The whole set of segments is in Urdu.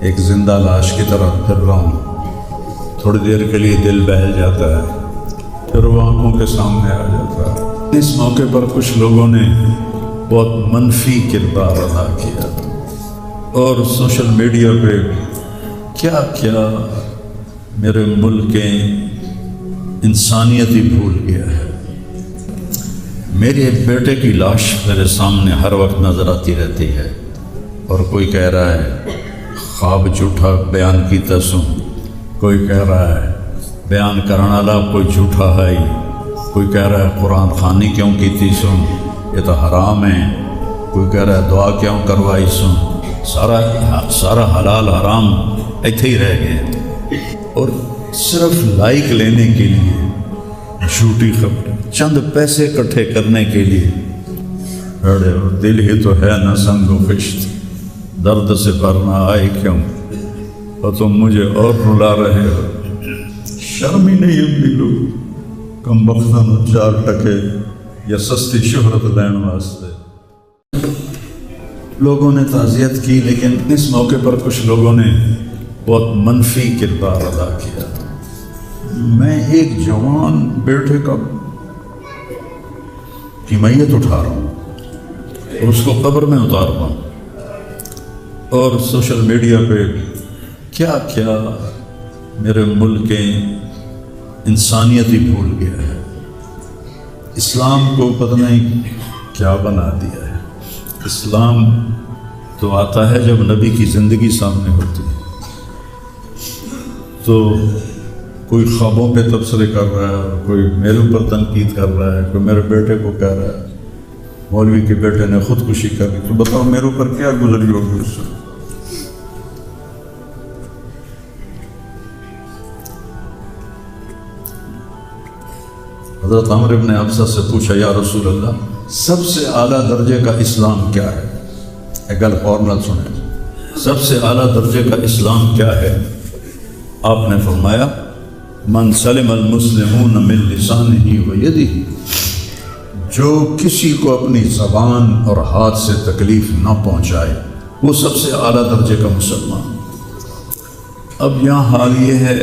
ایک زندہ لاش کی طرح پھر رہا ہوں. تھوڑی دیر کے لیے دل بہل جاتا ہے، پھر وہ آنکھوں کے سامنے آ جاتا ہے. اس موقع پر کچھ لوگوں نے بہت منفی کردار ادا کیا اور سوشل میڈیا پہ کیا کیا میرے ملک کے انسانیت ہی بھول گیا ہے. میرے بیٹے کی لاش میرے سامنے ہر وقت نظر آتی رہتی ہے اور کوئی کہہ رہا ہے خواب جھوٹا بیان کیتا سوں، کوئی کہہ رہا ہے بیان کرنے والا کوئی جھوٹا ہے، کوئی کہہ رہا ہے قرآن خوانی کیوں کیتی سوں، یہ تو حرام ہے، کوئی کہہ رہا ہے دعا کیوں کروائی سوں. سارا حلال حرام ایتھے ہی رہ گئے اور صرف لائک لینے کے لیے جھوٹی خبر، چند پیسے اکٹھے کرنے کے لیے. ارے دل ہی تو ہے نہ سنگ و خشت، درد سے بھرنا آئے کیوں، اور تم مجھے اور رلا رہے ہو. شرم ہی نہیں اپنی لوگ کم بختن 4 ٹکے یا سستی شہرت لین واسطے. لوگوں نے تعزیت کی، لیکن اس موقع پر کچھ لوگوں نے بہت منفی کردار ادا کیا. میں ایک جوان بیٹے کا کی میت اٹھا رہا ہوں اور اس کو قبر میں اتار رہا ہوں، اور سوشل میڈیا پہ کیا کیا میرے ملک کے انسانیت ہی بھول گیا ہے. اسلام کو پتہ نہیں کیا بنا دیا ہے. اسلام تو آتا ہے جب نبی کی زندگی سامنے ہوتی ہے. تو کوئی خوابوں پہ تبصرے کر رہا ہے، کوئی میرے اوپر تنقید کر رہا ہے، کوئی میرے بیٹے کو کہہ رہا ہے مولوی کے بیٹے نے خودکشی کر لی. تو بتاؤ میرے اوپر کیا گزری ہوگی اس سے. حضرت عمر ابن حفصہ سے پوچھا یا رسول اللہ سب سے اعلیٰ درجے کا اسلام کیا ہے؟ ایک گل فارمل سنیں، سب سے اعلیٰ درجے کا اسلام کیا ہے؟ آپ نے فرمایا من سلم المسلمون من لسانہ و یدہ، جو کسی کو اپنی زبان اور ہاتھ سے تکلیف نہ پہنچائے وہ سب سے اعلیٰ درجے کا مسلمان. اب یہاں حال یہ ہے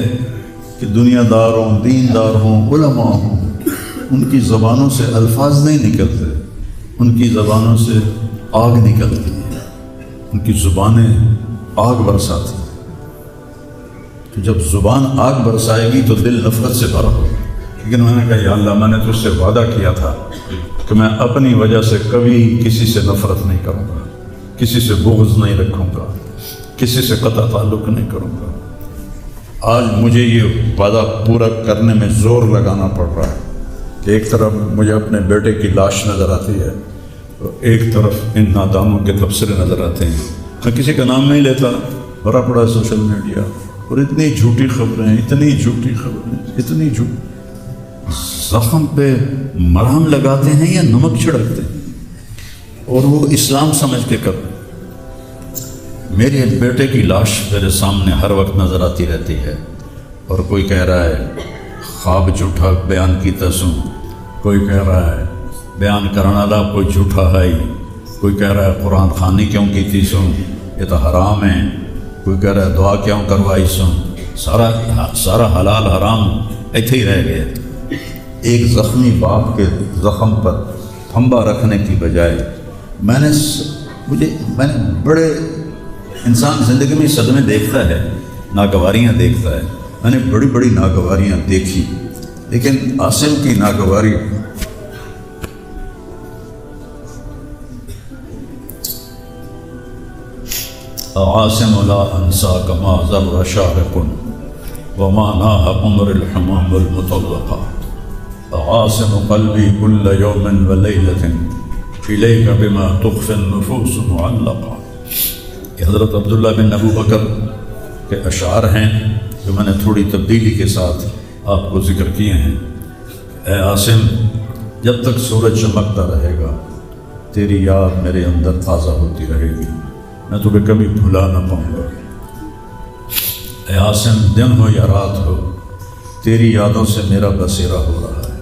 کہ دنیا دار ہوں، دین دار ہوں، علماء ہوں، ان کی زبانوں سے الفاظ نہیں نکلتے، ان کی زبانوں سے آگ نکلتی ہے، ان کی زبانیں آگ برساتی ہیں. تو جب زبان آگ برسائے گی تو دل نفرت سے بھرا ہوگا. لیکن میں نے کہا یا اللہ میں نے تجھ سے وعدہ کیا تھا کہ میں اپنی وجہ سے کبھی کسی سے نفرت نہیں کروں گا، کسی سے بغض نہیں رکھوں گا، کسی سے قطع تعلق نہیں کروں گا. آج مجھے یہ وعدہ پورا کرنے میں زور لگانا پڑ رہا ہے کہ ایک طرف مجھے اپنے بیٹے کی لاش نظر آتی ہے، ایک طرف ان نادانوں کے تبصرے نظر آتے ہیں. میں کسی کا نام نہیں لیتا، بھرا پڑا سوشل میڈیا اور اتنی جھوٹی خبریں، اتنی جھوٹی خبریں، اتنی جھوٹ. زخم پہ مرہم لگاتے ہیں یا نمک چھڑکتے ہیں اور وہ اسلام سمجھ کے کرتے. میرے بیٹے کی لاش میرے سامنے ہر وقت نظر آتی رہتی ہے اور کوئی کہہ رہا ہے خواب جھوٹا بیان کیتا سوں، کوئی کہہ رہا ہے بیان کرنے والا کوئی جھوٹا ہے، کوئی کہہ رہا ہے قرآن خوانی کیوں کیتی سوں، یہ تو حرام ہے، کوئی کہہ رہا ہے دعا کیوں کروائی سوں. سارا حلال حرام ایتھے ہی رہ گئے. ایک زخمی باپ کے زخم پر پھنبا رکھنے کی بجائے میں نے بڑے انسان زندگی میں صدمے دیکھتا ہے، ناگواریاں دیکھتا ہے. میں نے بڑی بڑی ناگواریاں دیکھی، لیکن عاصم کی ناگواری عاصم لا انساک ما ذر شارق وما ناہ عمر الحمام المطلقہ عاصم قلبی کل یوم ولیلۃ الیک بما تخفی النفوس معلقہ. یہ حضرت عبداللہ بن ابو بکر کے اشعار ہیں جو میں نے تھوڑی تبدیلی کے ساتھ آپ کو ذکر کیے ہیں. اے عاصم جب تک سورج چمکتا رہے گا تیری یاد میرے اندر تازہ ہوتی رہے گی، میں تمہیں کبھی بھلا نہ پاؤں گا. اے عاصم دن ہو یا رات ہو تیری یادوں سے میرا بسیرا ہو رہا ہے.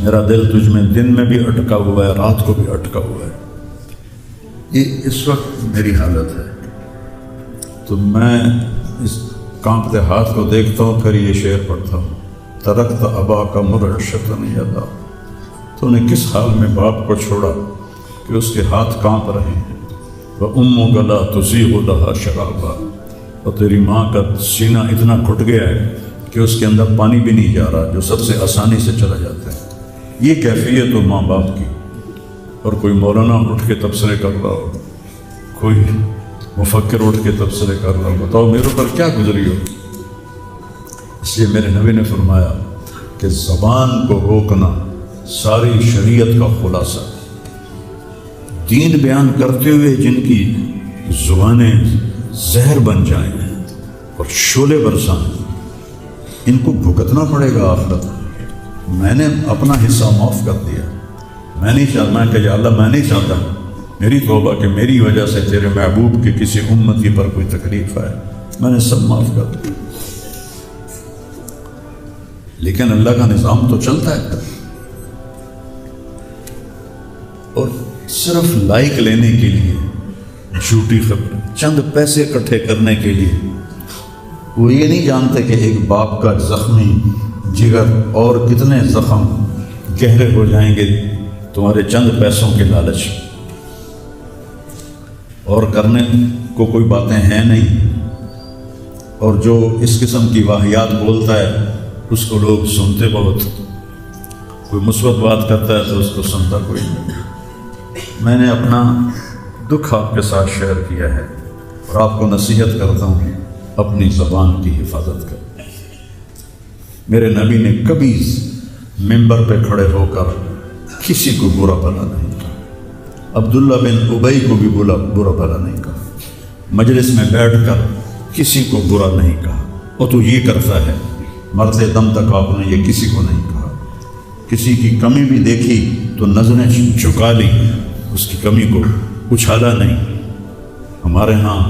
میرا دل تجھ میں دن میں بھی اٹکا ہوا ہے، رات کو بھی اٹکا ہوا ہے. یہ اس وقت میری حالت ہے. تو میں اس کانپتے ہاتھ کو دیکھتا ہوں، پھر یہ شعر پڑھتا ہوں، ترکت ابا کا مرعشتن یدا، تو نے کس حال میں باپ کو چھوڑا کہ اس کے ہاتھ کانپ رہے ہیں، وَأُمُّكَ لَا تُزِيغُ لَهَا شَرَابًا، اور تیری ماں کا سینہ اتنا گھٹ گیا ہے کہ اس کے اندر پانی بھی نہیں جا رہا، جو سب سے آسانی سے چلا جاتا ہے۔ یہ کیفیت ہو ماں باپ کی، اور کوئی مولانا اٹھ کے تبصرے کر رہا ہو، کوئی مفکر اٹھ کے تبصرے کر رہا ہو، بتاؤ میرے پر کیا گزری ہو۔ اس لیے میرے نبی نے فرمایا کہ زبان کو روکنا ساری شریعت کا خلاصہ، دین بیان کرتے ہوئے جن کی زبانیں زہر بن جائیں اور شعلے برسائیں، ان کو بھگتنا پڑے گا آخرت۔ میں نے اپنا حصہ معاف کر دیا، میں نہیں چاہتا کہ یا اللہ میں نہیں چاہتا میری توبہ کہ میری وجہ سے تیرے محبوب کے کسی امتی پر کوئی تکلیف آئے، میں نے سب معاف کر دیا، لیکن اللہ کا نظام تو چلتا ہے، اور صرف لائک لینے کے لیے جھوٹی خبر، چند پیسے اکٹھے کرنے کے لیے، وہ یہ نہیں جانتے کہ ایک باپ کا زخمی جگر اور کتنے زخم گہرے ہو جائیں گے تمہارے چند پیسوں کے لالچ، اور کرنے کو کوئی باتیں ہیں نہیں، اور جو اس قسم کی واہیات بولتا ہے اس کو لوگ سنتے بہت، کوئی مثبت بات کرتا ہے تو اس کو سنتا کوئی نہیں۔ میں نے اپنا دکھ آپ کے ساتھ شیئر کیا ہے، اور آپ کو نصیحت کرتا ہوں اپنی زبان کی حفاظت کریں۔ میرے نبی نے کبھی ممبر پہ کھڑے ہو کر کسی کو برا بھلا نہیں کہا، عبداللہ بن ابی کو بھی برا بھلا نہیں کہا، مجلس میں بیٹھ کر کسی کو برا نہیں کہا، اور تو یہ کرتا ہے، مرتے دم تک آپ نے یہ کسی کو نہیں کہا۔ کسی کی کمی بھی دیکھی تو نظریں جھکا لی، اس کی کمی کو اچھالا نہیں۔ ہمارے ہاں،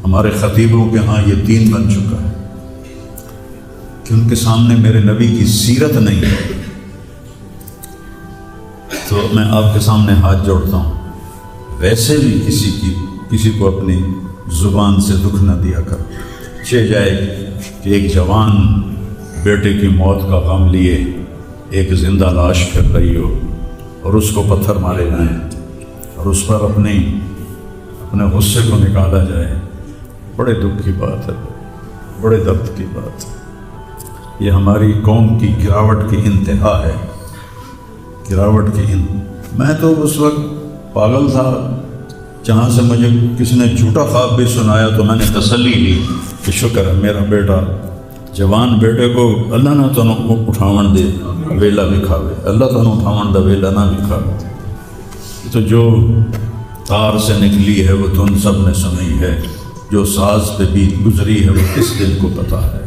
ہمارے خطیبوں کے ہاں یہ دین بن چکا ہے کہ ان کے سامنے میرے نبی کی سیرت نہیں ہے، تو میں آپ کے سامنے ہاتھ جوڑتا ہوں، ویسے بھی کسی کو اپنی زبان سے دکھ نہ دیا کر۔ چہ جائے کہ ایک جوان بیٹے کی موت کا غم لیے ایک زندہ لاش پھر رہی ہو، اور اس کو پتھر مارے جائیں، اور اس پر اپنے غصے کو نکالا جائے، بڑے دکھ کی بات ہے، بڑے درد کی بات ہے۔ یہ ہماری قوم کی گراوٹ کی انتہا ہے، گراوٹ کی میں تو اس وقت پاگل تھا، جہاں سے مجھے کسی نے جھوٹا خواب بھی سنایا تو میں نے تسلی لی کہ شکر ہے میرا بیٹا، جوان بیٹے کو اللہ نہ تو اٹھاون دے ویلا بھی کھاوے، اللہ تو اٹھاون دا ویلا نہ بھی کھاوے۔ تو جو تار سے نکلی ہے وہ تم سب نے سنی ہے، جو ساز پہ بھی گزری ہے وہ کس دل کو پتہ ہے۔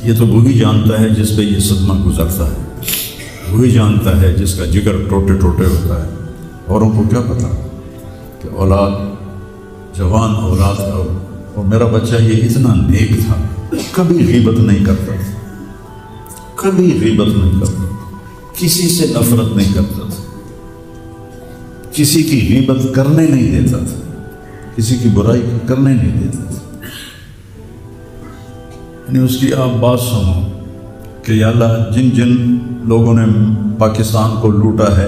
یہ تو وہی جانتا ہے جس پہ یہ صدمہ گزرتا ہے، وہی جانتا ہے جس کا جگر ٹوٹے ٹوٹے ہوتا ہے۔ اوروں کو کیا پتا کہ اولاد، جوان اولاد کا، اور میرا بچہ یہ اتنا نیک تھا، کبھی غیبت نہیں کرتا تھا، کبھی غیبت نہیں کرتا، کسی سے نفرت نہیں کرتا تھا، کسی کی غیبت کرنے نہیں دیتا تھا، کسی کی برائی کرنے نہیں دیتا تھا۔ یعنی اس کی آپ بات سنو کہ یا اللہ جن جن لوگوں نے پاکستان کو لوٹا ہے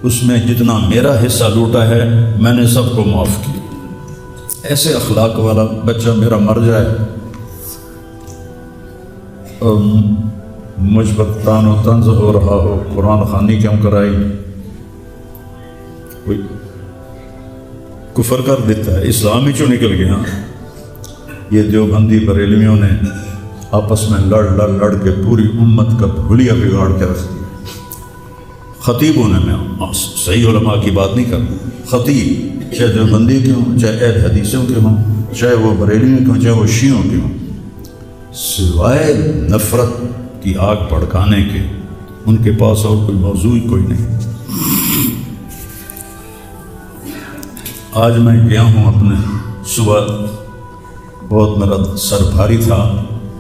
اس میں جتنا میرا حصہ لوٹا ہے میں نے سب کو معاف کیا۔ ایسے اخلاق والا بچہ میرا مر جائے اور مجھ پر تان و طنز ہو رہا ہو، قرآن خوانی کیوں کرائی، کوئی کفر کر دیتا ہے، اسلام ہی چوں نکل گیا۔ یہ دیوبندی بریلویوں نے آپس میں لڑ کے پوری امت کا بھولیا بگاڑ کے رکھ دیا۔ خطیبوں نے، میں صحیح علماء کی بات نہیں کرتا، خطیب چاہے دیوبندی کے ہوں، چاہے اہل حدیثوں کے ہوں، چاہے وہ بریلویوں کے ہوں، چاہے وہ شیعوں کے ہوں، سوائے نفرت کی آگ بھڑکانے کے ان کے پاس اور کوئی موضوع ہی کوئی نہیں۔ آج میں گیا ہوں اپنے، صبح بہت میرا سر بھاری تھا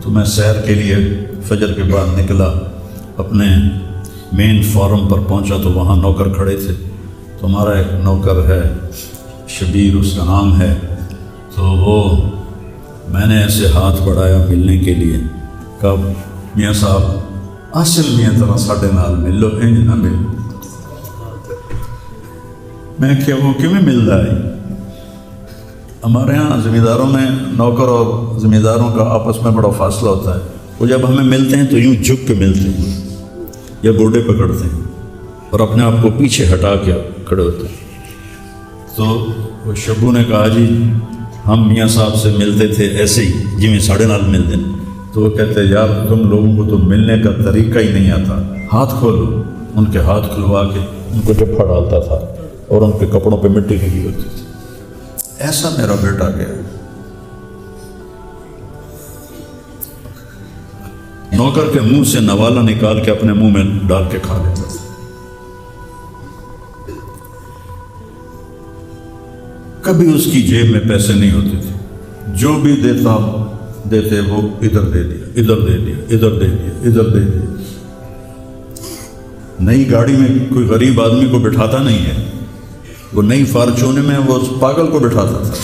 تو میں سیر کے لیے فجر کے بعد نکلا، اپنے مین فارم پر پہنچا تو وہاں نوکر کھڑے تھے، تو ہمارا ایک نوکر ہے شبیر اس کا نام ہے، تو وہ میں نے ایسے ہاتھ بڑھایا ملنے کے لیے، کب میاں صاحب اصل میاں طرح ساڈے نال مل لو، انج نہ مل۔ میں کیا وہ کیوں مل رہا ہے؟ ہمارے یہاں زمینداروں میں نوکر اور زمینداروں کا آپس میں بڑا فاصلہ ہوتا ہے، وہ جب ہمیں ملتے ہیں تو یوں جھک کے ملتے ہیں یا گوڈے پکڑتے ہیں اور اپنے آپ کو پیچھے ہٹا کے کھڑے ہوتے ہیں۔ تو وہ شبو نے کہا جی ہم میاں صاحب سے ملتے تھے ایسے ہی جی میں ساڑھے نال ملتے ہیں۔ تو وہ کہتے یار تم لوگوں کو تو ملنے کا طریقہ ہی نہیں آتا، ہاتھ کھولو۔ ان کے ہاتھ کھلوا کے ان کو جفا ڈالتا تھا اور ان کے کپڑوں پہ مٹی لگی ہوتی تھی۔ ایسا میرا بیٹا گیا، نوکر کے منہ سے نوالا نکال کے اپنے منہ میں ڈال کے کھا لیتا تھا۔ کبھی اس کی جیب میں پیسے نہیں ہوتے تھے، جو بھی دیتے وہ ادھر دے دیا، ادھر دے دیا، ادھر دے دیا، ادھر دے دیا۔ نئی گاڑی میں کوئی غریب آدمی کو بٹھاتا نہیں ہے، وہ نئی فارچونے میں وہ اس پاگل کو بٹھاتا تھا۔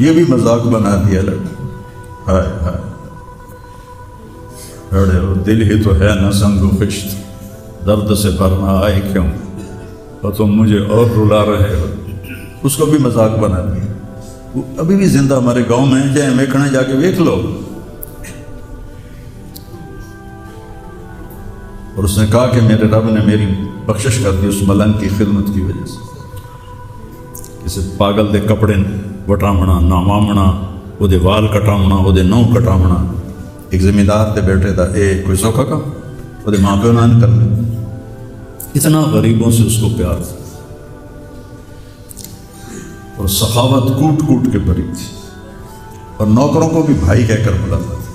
یہ بھی مذاق بنا دیا لگا، ہائے ہائے بڑے وہ دل ہی تو ہے نہ سنگ و خشت، درد سے بھرنا آئے کیوں اور تم مجھے اور رلا رہے ہو۔ اس کو بھی مذاق بنا دیا۔ وہ ابھی بھی زندہ ہمارے گاؤں میں جائیں ویکھنا جا کے ویکھ لو۔ اور اس نے کہا کہ میرے رب نے میری بخشش کر دی اس ملنگ کی خدمت کی وجہ سے۔ کسی پاگل دے کپڑے وٹامنا، نامامنا، وہ دے وال کٹامنا، وہ دے نو کٹامنا۔ ایک زمیندار دے بیٹے دا اے کوئی سوکھا کام، وہ دے ماں پیو نہ کر لے۔ اتنا غریبوں سے اس کو پیار تھا اور سخاوت کوٹ کوٹ کے بھری تھی، اور نوکروں کو بھی بھائی کہہ کر بلاتا تھا۔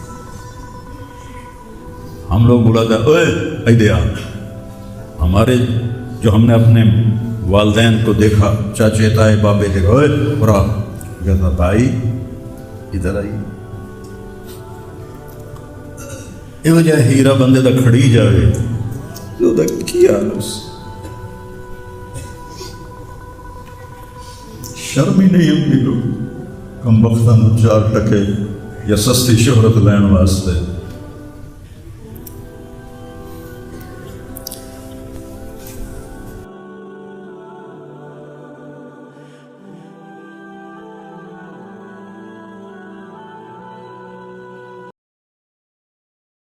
ہم لوگ بلاتے ہیں اوے ایدے آ، ہمارے جو ہم نے اپنے والدین کو دیکھا، چاچے تائے بابے دیکھا، اوے برا کہتا بھائی ادھر آئی۔ یہ وجہ ہیرا بندے دا کھڑی جاوے جو دا کیا اس شرم ہی نہیں ہم لوگ کم بختن چار ٹکے یا سستی شہرت لین واسطے